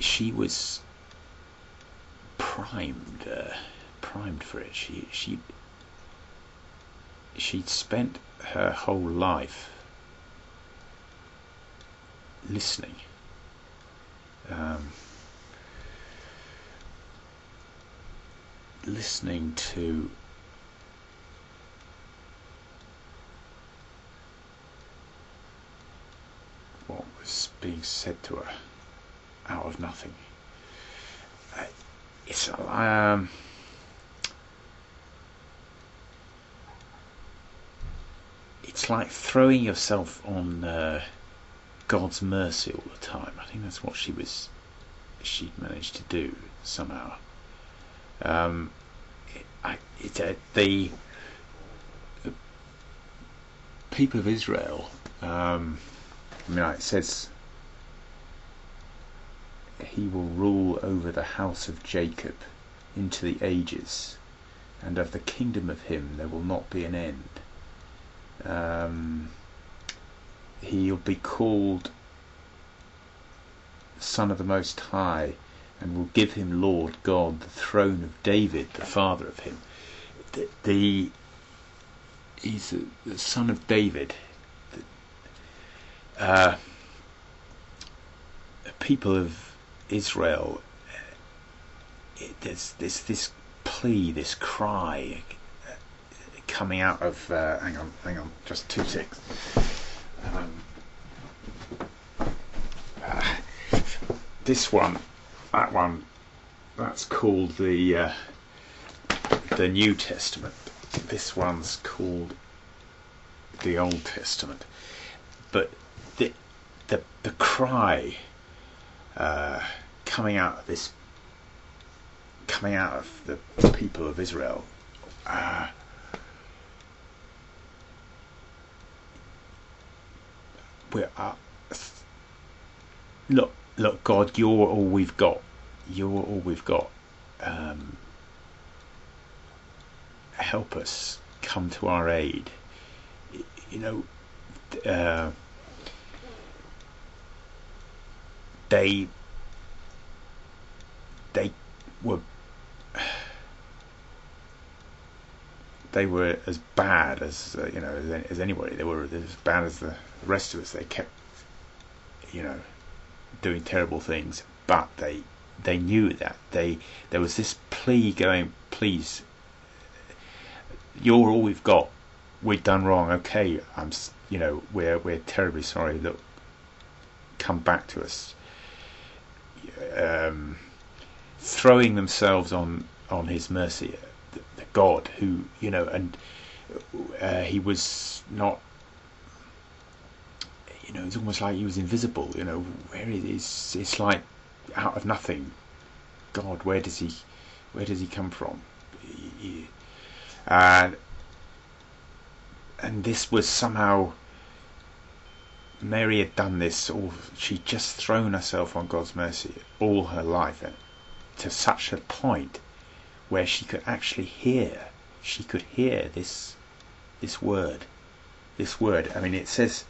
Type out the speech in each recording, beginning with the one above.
she was primed for it. She'd spent her whole life listening, listening to what was being said to her out of nothing. It's like throwing yourself on God's mercy all the time. I think that's what she'd managed to do somehow. The people of Israel, it says, he will rule over the house of Jacob into the ages, and of the kingdom of him there will not be an end. He'll be called Son of the Most High, and will give him Lord God the throne of David, the father of him. He's the son of David. The people of Israel, there's this plea, this cry coming out of hang on, just 2 ticks. This one, that one, that's called the New Testament. This one's called the Old Testament. But the cry coming out of the people of Israel, look, God, you're all we've got. You're all we've got. Help us, come to our aid. They were as bad as as anybody. They were as bad as the rest of us. They kept doing terrible things, but they knew that there was this plea going, please, you're all we've got. We've done wrong. Okay, we're terribly sorry. That come back to us. Throwing themselves on his mercy, the God who and he was not. It's almost like he was invisible. Where it is, it's like out of nothing. God, where does he come from? And this was somehow, Mary had done this, or she'd just thrown herself on God's mercy all her life, and to such a point where she could actually hear. She could hear this word. It says,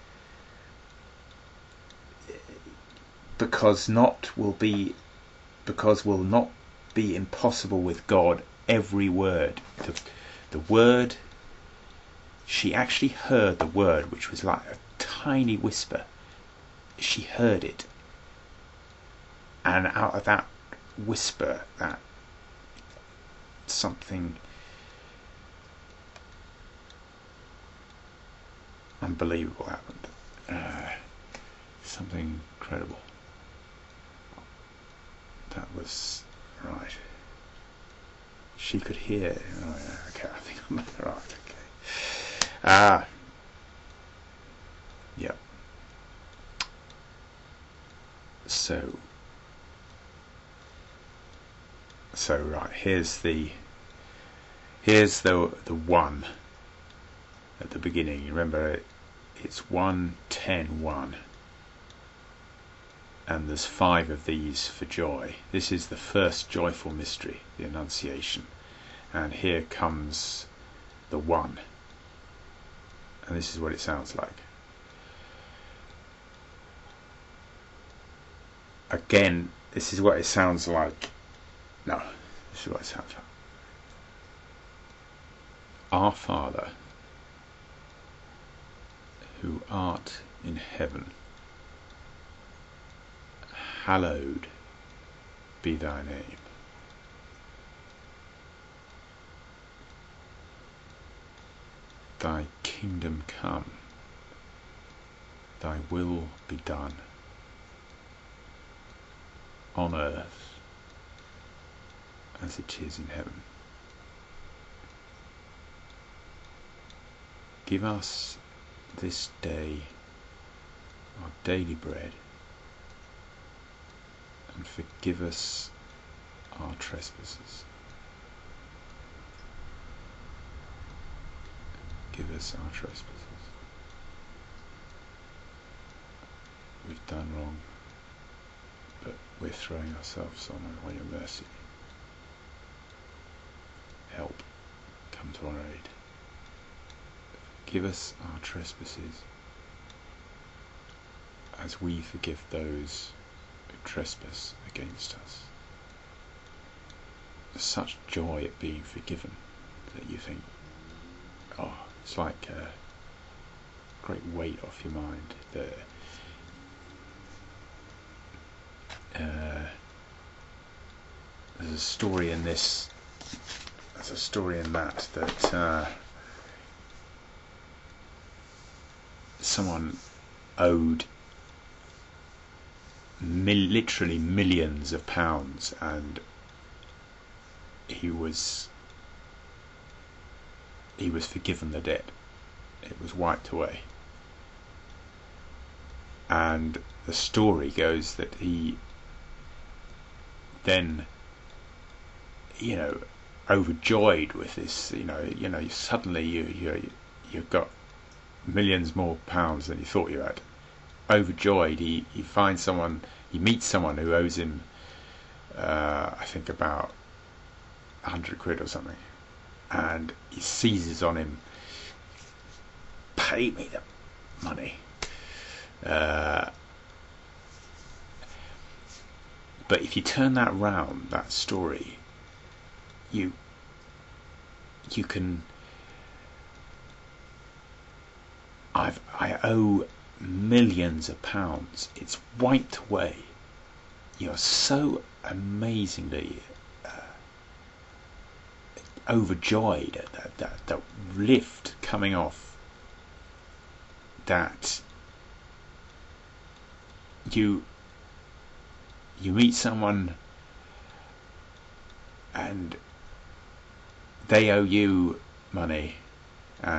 because will not be impossible with God. Every word, the word, she actually heard the word, which was like a tiny whisper. She heard it, and out of that whisper, that something unbelievable happened. Something incredible. That was right. She could hear. Oh, yeah, okay, I think I'm right. Okay. Yep. So right. Here's the one at the beginning. Remember, it's 1:10:1. And there's 5 of these for joy. This is the first joyful mystery, the Annunciation. And here comes the 1. And this is what it sounds like. Again, This is what it sounds like. No, this is what it sounds like. Our Father, who art in heaven, hallowed be thy name. Thy kingdom come, thy will be done, on earth as it is in heaven. Give us this day our daily bread, and forgive us our trespasses. Give us our trespasses. We've done wrong, but we're throwing ourselves on your mercy. Help, come to our aid. Give us our trespasses, as we forgive those who trespass against us. There's such joy at being forgiven that you think, oh, it's like a great weight off your mind. There's a story in this. There's a story in that someone owed literally millions of pounds, and he was forgiven the debt. It was wiped away. And the story goes that he then, overjoyed with this, suddenly you've got millions more pounds than you thought you had. Overjoyed, he meets someone who owes him, I think about 100 quid or something, and he seizes on him, pay me the money. But if you turn that round, that story, you can. I owe millions of pounds. It's wiped away. You're so amazingly overjoyed at that lift coming off, that you meet someone and they owe you money,